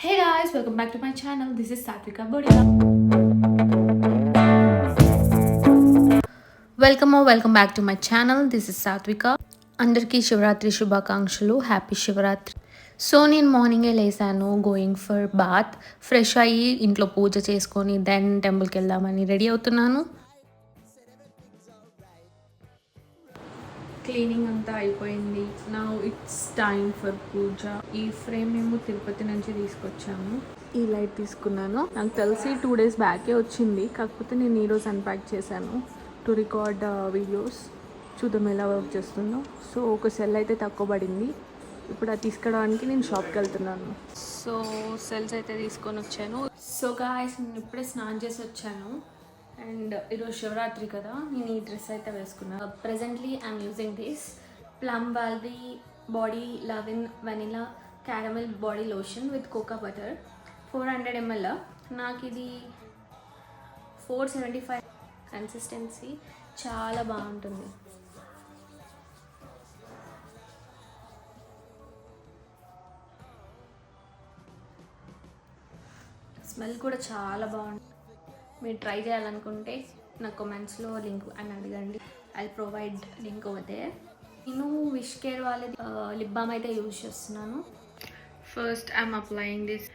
Hey guys, welcome back to my channel. This is Satvika Bodia. Welcome back to my channel. This is Satvika. అందరికీ శివరాత్రి శుభాకాంక్షలు. Happy Shivaratri. So నేను మార్నింగే లేసాను, going for bath. Fresh అయ్యి ఇంట్లో పూజ చేసుకొని then టెంపుల్కి వెళ్దామని రెడీ అవుతున్నాను. క్లీనింగ్ అంతా అయిపోయింది. నౌ ఇట్స్ టైమ్ ఫర్ పూజ. ఈ ఫ్రేమ్ మేము తిరుపతి నుంచి తీసుకొచ్చాము. ఈ లైట్ తీసుకున్నాను. నాకు తెలిసి 2 days బ్యాకే వచ్చింది, కాకపోతే నేను ఈరోజు అన్ప్యాక్ చేశాను టు రికార్డ్ వీడియోస్. చూద్దాం ఎలా వర్క్ చేస్తుందో. సో ఒక సెల్ అయితే తక్కువ పడింది. ఇప్పుడు అది తీసుకోవడానికి నేను షాప్కి వెళ్తున్నాను. సో సెల్స్ అయితే తీసుకొని వచ్చాను. సో గాయ్స్, నేను ఇప్పుడే స్నానం చేసి వచ్చాను. అండ్ ఈరోజు శివరాత్రి కదా, నేను ఈ డ్రెస్ అయితే వేసుకున్నాను. Presently I'm using this Plum వాల్ది body lovin' vanilla caramel body lotion with cocoa butter 400 ml. నాకు ఇది 475 కన్సిస్టెన్సీ, చాలా బాగుంటుంది. స్మెల్ కూడా చాలా బాగుంటుంది. మీరు ట్రై చేయాలనుకుంటే నా కామెంట్స్లో లింక్ అని అడగండి. ఐ ప్రొవైడ్ లింక్ అవుతే. నేను విష్ కేర్ వాళ్ళది లిప్ బామ్ అయితే యూజ్ చేస్తున్నాను. First I'm applying this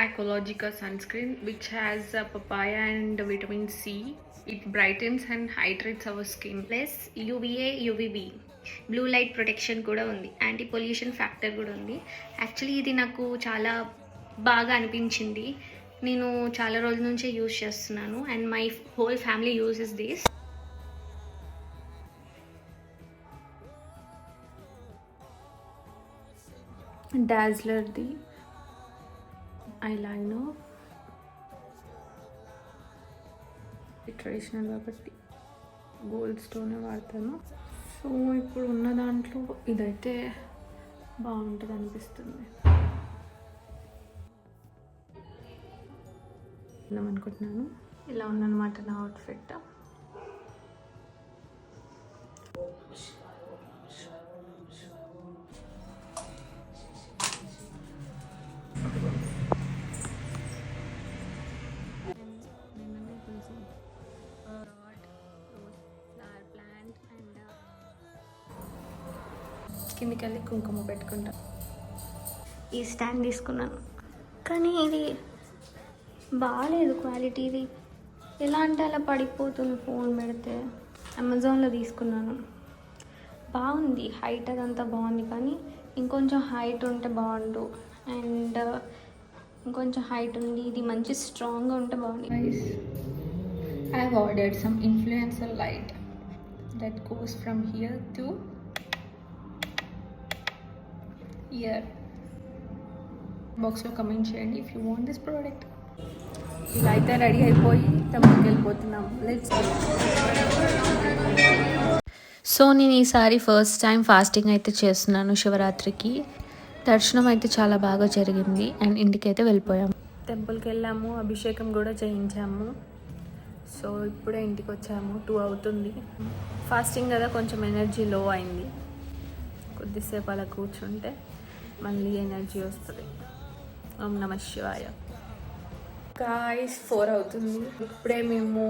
Ecologica sunscreen which has papaya and vitamin C. It brightens and hydrates our skin. Plus UVA UVB blue light protection కూడా ఉంది. Anti pollution factor కూడా ఉంది. Actually ఇది నాకు చాలా బాగా అనిపించింది. నేను చాలా రోజుల నుంచి యూజ్ చేస్తున్నాను and my whole family uses this. డాజ్లర్ది ఐలైనర్, ట్రెడిషనల్ కాబట్టి గోల్డ్ స్టోనే వాడతాను. సో ఇప్పుడు ఉన్న దాంట్లో ఇదైతే బాగుంటుంది అనిపిస్తుంది. అనుకుంటున్నాను. ఇలా ఉందన్నమాట నా అవుట్ఫిట్. కిందికి వెళ్ళి కుంకుమ పెట్టుకుంటా. ఈ స్టాండ్ తీసుకున్నాను, కానీ ఇది బాగాలేదు క్వాలిటీ. ఇది ఎలా అంటే అలా పడిపోతుంది ఫోన్ పెడితే. అమెజాన్లో తీసుకున్నాను, బాగుంది, హైట్ అదంతా బాగుంది, కానీ ఇంకొంచెం హైట్ ఉంటే బాగుండు. అండ్ ఇంకొంచెం హైట్ ఉంది, ఇది మంచి స్ట్రాంగ్గా ఉంటే బాగుంది. I have ordered some influencer light that goes from here to year. బాక్స్లో కమెంట్ చేయండి if you want this product. ఇలా అయితే రెడీ అయిపోయి టెంపుల్కి వెళ్ళిపోతున్నాం. Let's go. సో నేను ఈసారి ఫస్ట్ టైం ఫాస్టింగ్ అయితే చేస్తున్నాను శివరాత్రికి. దర్శనం అయితే చాలా బాగా జరిగింది అండ్ ఇంటికి అయితే వెళ్ళిపోయాము. టెంపుల్కి వెళ్ళాము, అభిషేకం కూడా చేయించాము. సో ఇప్పుడే ఇంటికి వచ్చాము, 2 అవుతుంది. ఫాస్టింగ్ కదా, కొంచెం ఎనర్జీ లో అయింది. కొద్దిసేపు అలా కూర్చుంటే మళ్ళీ ఎనర్జీ వస్తుంది. ఓం నమః శివాయ. గాయ్స్ 4 అవుతుంది. ఇప్పుడే మేము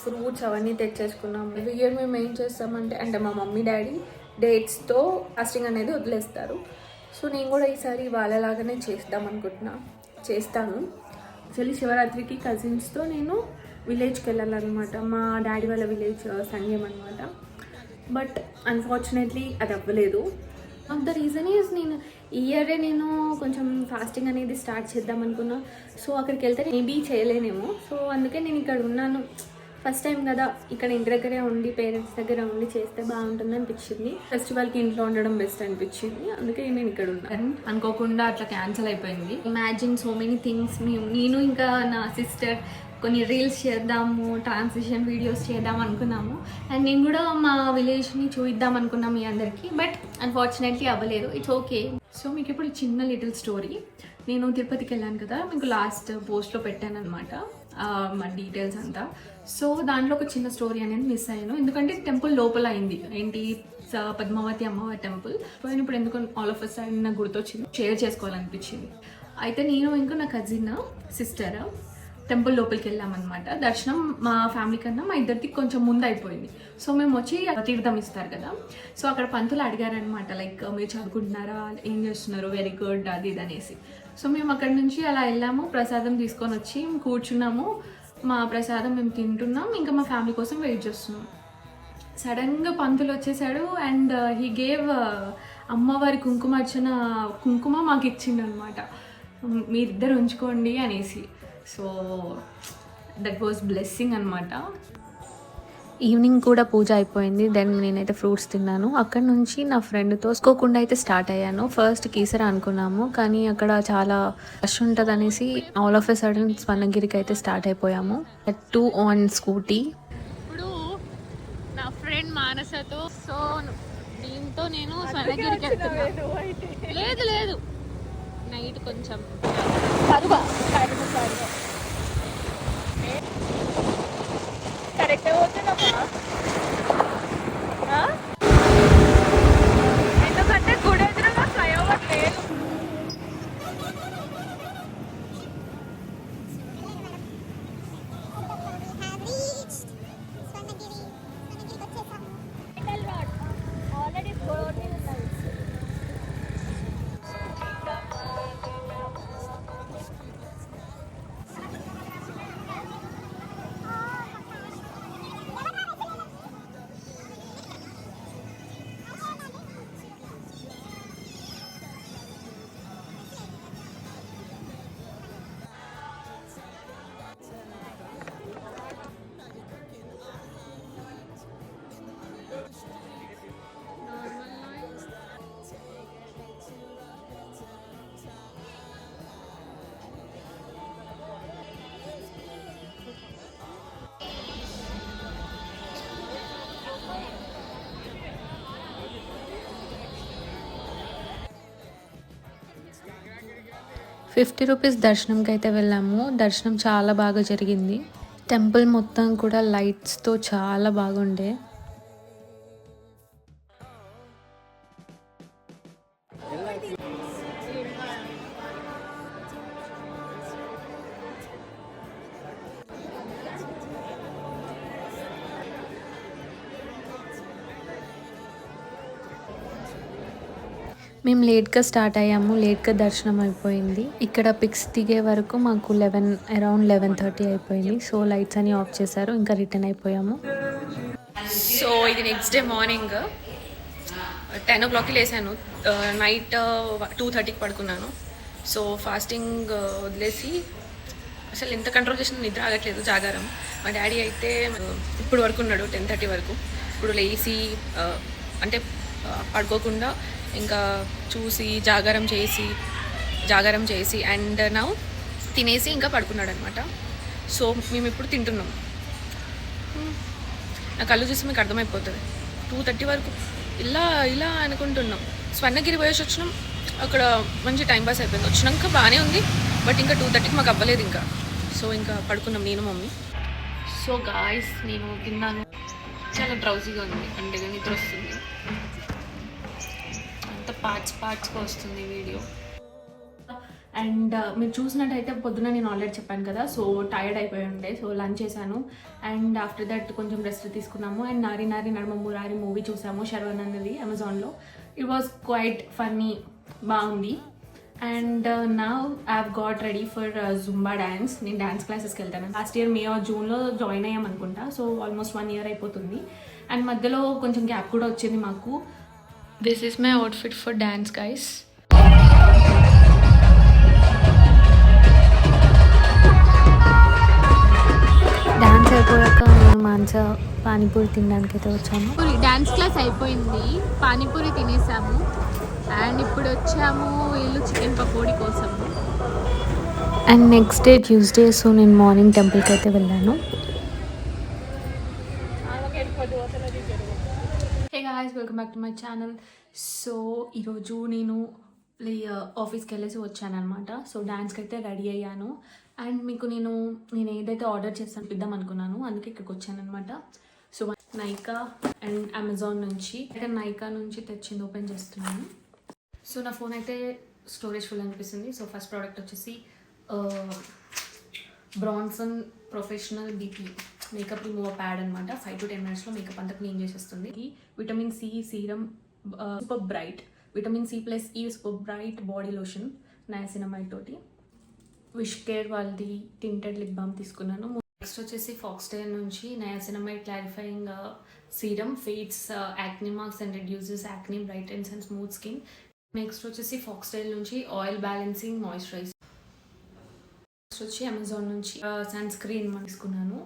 ఫ్రూట్స్ అవన్నీ తెచ్చేసుకున్నాము. ఎవ్రీ ఇయర్ మేము ఏం చేస్తామంటే, అంటే మా మమ్మీ డాడీ డేట్స్తో ఫాస్టింగ్ అనేది వదిలేస్తారు. సో నేను కూడా ఈసారి వాళ్ళలాగానే చేస్తాను. యాక్చువల్లీ శివరాత్రికి కజిన్స్తో నేను విలేజ్కి వెళ్ళాలన్నమాట. మా డాడీ వాళ్ళ విలేజ్ సంగం అనమాట. బట్ అన్ఫార్చునేట్లీ అది అవ్వలేదు. ద రీజన్ ఈజ్, నేను ఈ ఇయరే నేను కొంచెం ఫాస్టింగ్ అనేది స్టార్ట్ చేద్దాం అనుకున్నా. సో అక్కడికి వెళ్తే మేబీ చేయలేనేమో. సో అందుకే నేను ఇక్కడ ఉన్నాను. ఫస్ట్ టైం కదా, ఇక్కడ ఇంటి దగ్గరే ఉండి పేరెంట్స్ దగ్గర ఉండి చేస్తే బాగుంటుంది అనిపించింది. ఫెస్టివల్కి ఇంట్లో ఉండడం బెస్ట్ అనిపించింది, అందుకే నేను ఇక్కడ ఉన్నాను. అనుకోకుండా అట్లా క్యాన్సిల్ అయిపోయింది. Imagine so many things. నేను ఇంకా నా సిస్టర్ కొన్ని రీల్స్ చేద్దాము, ట్రాన్సిషన్ వీడియోస్ చేద్దాం అనుకున్నాము. అండ్ నేను కూడా మా విలేజ్ని చూపిద్దాం అనుకున్నాం మీ అందరికీ. బట్ అన్ఫార్చునేట్లీ అవ్వలేదు. It's okay. సో మీకు ఇప్పుడు చిన్న లిటిల్ స్టోరీ. నేను తిరుపతికి వెళ్ళాను కదా, మీకు లాస్ట్ పోస్ట్లో పెట్టాను అనమాట మా డీటెయిల్స్ అంతా. సో దాంట్లో ఒక చిన్న స్టోరీ అనేది మిస్ అయ్యాను, ఎందుకంటే టెంపుల్ లోపల అయింది. ఏంటి, పద్మావతి అమ్మవారి టెంపుల్. సో ఇప్పుడు ఎందుకు ఆల్ ఆఫ్ అ సడన్ నాకు గుర్తొచ్చింది, షేర్ చేసుకోవాలనిపించింది. అయితే నేను ఇంకా నా కజిన్ సిస్టర్ టెంపుల్ లోపలికి వెళ్ళామన్నమాట. దర్శనం మా ఫ్యామిలీ కన్నా మా ఇద్దరికి కొంచెం ముందు అయిపోయింది. సో మేము వచ్చి తీర్థం ఇస్తారు కదా, సో అక్కడ పంతులు అడిగారనమాట, లైక్ మీరు చదువుకుంటున్నారా, ఏం చేస్తున్నారు, వెరీ గుడ్ అది ఇది అనేసి. సో మేము అక్కడ నుంచి అలా వెళ్ళాము, ప్రసాదం తీసుకొని వచ్చి కూర్చున్నాము. మా ప్రసాదం మేము తింటున్నాం, ఇంకా మా ఫ్యామిలీ కోసం వెయిట్ చేస్తున్నాం. సడన్గా పంతులు వచ్చేసాడు అండ్ హీ గేవ్ అమ్మవారి కుంకుమార్చన కుంకుమ మాకు ఇచ్చిండు అనమాట, మీరిద్దరు ఉంచుకోండి అనేసి. సో దట్ వాజ్ బ్లెస్సింగ్ అనమాట. ఈవినింగ్ కూడా పూజ అయిపోయింది. దెన్ నేనైతే ఫ్రూట్స్ తిన్నాను. అక్కడ నుంచి నా ఫ్రెండ్తో స్కోకుండా అయితే స్టార్ట్ అయ్యాను. ఫస్ట్ కీసర అనుకున్నాము, కానీ అక్కడ చాలా రష్ ఉంటుంది అనేసి ఆల్ ఆఫ్ ఎ సడన్ స్వర్ణగిరికి అయితే స్టార్ట్ అయిపోయాము. 2 ఆన్ స్కూటీ. ఇప్పుడు నా ఫ్రెండ్ మానసతో, సో దీంతో నేను స్వర్ణగిరికి వెళ్తున్నాను. లేదు లేదు, నైట్ కొంచెం కరెక్ట్ పోతున్నామా, ఎందుకంటే గుడి ఎదురుగా ఫ్లైఓవర్ లేదు. ₹50 దర్శనంకి అయితే వెళ్ళాము. దర్శనం చాలా బాగా జరిగింది. టెంపుల్ మొత్తం కూడా లైట్స్తో చాలా బాగుండే. మేము లేట్గా స్టార్ట్ అయ్యాము, లేట్గా దర్శనం అయిపోయింది. ఇక్కడ పిక్స్ దిగే వరకు మాకు అరౌండ్ 11:30 అయిపోయింది. సో లైట్స్ అన్ని ఆఫ్ చేశారు, ఇంకా రిటర్న్ అయిపోయాము. సో ఇది నెక్స్ట్ డే మార్నింగ్ 10 o'clockకి లేసాను. నైట్ 2:30కి పడుకున్నాను. సో ఫాస్టింగ్ వదిలేసి అసలు ఎంత కంట్రోల్ చేసిన నిద్ర ఆగట్లేదు, జాగారం. మా డాడీ అయితే ఇప్పుడు వరకు ఉన్నాడు 10:30 వరకు. ఇప్పుడు లేచి అంటే పడుకోకుండా ఇంకా చూసి జాగారం చేసి అండ్ నా తినేసి ఇంకా పడుకున్నాడు అనమాట. సో మేము ఇప్పుడు తింటున్నాం. నా కళ్ళు చూసి మీకు అర్థమైపోతుంది. 2:30 వరకు ఇలా అనుకుంటున్నాం. స్వర్ణగిరి పోయేసి వచ్చినాం, అక్కడ మంచి టైంపాస్ అయిపోయింది. వచ్చినాక బాగానే ఉంది, బట్ ఇంకా 2:30కి మాకు అవ్వలేదు ఇంకా. సో ఇంకా పడుకున్నాం నేను మమ్మీ. సో గాయ్స్ నేను తిన్నాను, చాలా డ్రౌజీగా ఉంది, అంటే నిద్ర వస్తుంది, అంత పార్ట్స్గా వస్తుంది వీడియో. అండ్ మీరు చూసినట్టయితే పొద్దున నేను ఆల్రెడీ చెప్పాను కదా, సో టైర్డ్ అయిపోయి ఉండే. సో లంచ్ చేశాను అండ్ ఆఫ్టర్ దట్ కొంచెం రెస్ట్ తీసుకున్నాము. అండ్ నారి నడుమ మురారి మూవీ చూసాము, శర్వన్ అన్నది అమెజాన్లో. ఇట్ వాజ్ క్వైట్ ఫన్నీ, బాగుంది. And now I have got ready for Zumba dance. నేను డ్యాన్స్ క్లాసెస్కి వెళ్తాను. లాస్ట్ ఇయర్ మే ఆర్ జూన్లో జాయిన్ అయ్యాం అనుకుంటా. సో ఆల్మోస్ట్ 1 year అయిపోతుంది. అండ్ మధ్యలో కొంచెం గ్యాప్ కూడా వచ్చింది మాకు. This is my outfit for dance guys. Dance అయిపోయాక మేము మంచిగా పానీపూరి తినడానికి అయితే వచ్చాము. డ్యాన్స్ క్లాస్ అయిపోయింది, పానీపూరి తినేసాము అండ్ ఇప్పుడు వచ్చాము వీళ్ళు చికెన్ పకోడీ కోసము. And next day Tuesday, so నేను మార్నింగ్ టెంపుల్కి అయితే వెళ్ళాను. Hey guys, welcome back to my channel. So ఈరోజు నేను ఆఫీస్కి వెళ్ళేసి వచ్చాను అనమాట. సో డ్యాన్స్కి అయితే రెడీ అయ్యాను అండ్ మీకు నేను ఏదైతే ఆర్డర్ చేస్తాను ఇద్దాం అనుకున్నాను, అందుకే ఇక్కడికి వచ్చాను అనమాట. సో నైకా అండ్ అమెజాన్ నుంచి, నైకా నుంచి తెచ్చింది ఓపెన్ చేస్తున్నాను. సో నా ఫోన్ అయితే స్టోరేజ్ ఫుల్ అనిపిస్తుంది. సో ఫస్ట్ ప్రోడక్ట్ వచ్చేసి Branson professional BP makeup remover pad అనమాట. 5 to 10 minutesలో మేకప్ అంతా క్లీన్ చేసేస్తుంది. Vitamin C serum super bright vitamin C plus ఈ super bright body lotion niacinamide తోటి. విష్ కేర్ వాళ్ళది టింటెడ్ లిప్ బామ్ తీసుకున్నాను. నెక్స్ట్ వచ్చేసి ఫాక్స్టైల్ నుంచి niacinamide clarifying serum fades acne marks and reduces acne, brightens and smooth skin. Next వచ్చేసి Foxtale నుంచి oil balancing moisturizer. Next వచ్చి Amazon నుంచి sunscreen తీసుకున్నాను.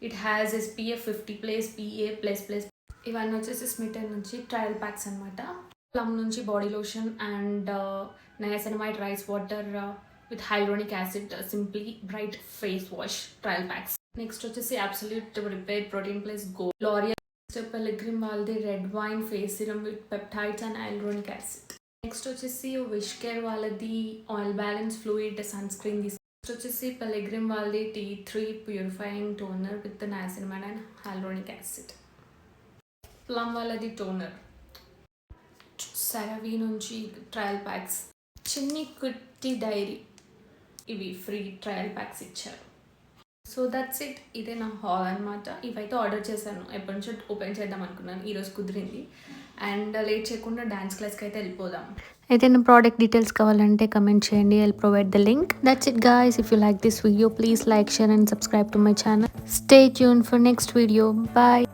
It has SPF 50+ PA++. ఇవన్నీ వచ్చేసి స్మిటన్ నుంచి ట్రయల్ ప్యాక్స్ అనమాట. ప్లమ్ నుంచి body lotion and niacinamide rice water with hyaluronic acid simply bright face wash trial packs. Next వచ్చేసి absolute repair protein plus go. L'Oreal Pilgrim వాళ్ళది red wine face serum with peptides and hyaluronic acid. Next వచ్చేసి wish care వాళ్ళది oil balance fluid sunscreen. Next వచ్చేసి పెలిగ్రిమ్ వాళ్ళది T3 purifying toner with niacinamide and hyaluronic acid. Plum వాళ్ళది toner. సెరవీ నుంచి trial packs. చిన్ని కుట్టి dairy ఇవి free trial packs ఇచ్చారు. So that's it. ఇదే నా హాల్ అనమాట. ఇవైతే ఆర్డర్ చేశాను. ఎప్పటి నుంచో ఓపెన్ చేద్దాం అనుకున్నాను, ఈరోజు కుదిరింది. అండ్ లేట్ చేయకుండా డాన్స్ క్లాస్కి అయితే వెళ్ళిపోదాం. ఏదైనా ప్రోడక్ట్ డీటెయిల్స్ కావాలంటే కమెంట్ చేయండి. I'll provide the link. That's it guys. If you like this video, please like, share and subscribe to my channel. Stay tuned for next video. Bye.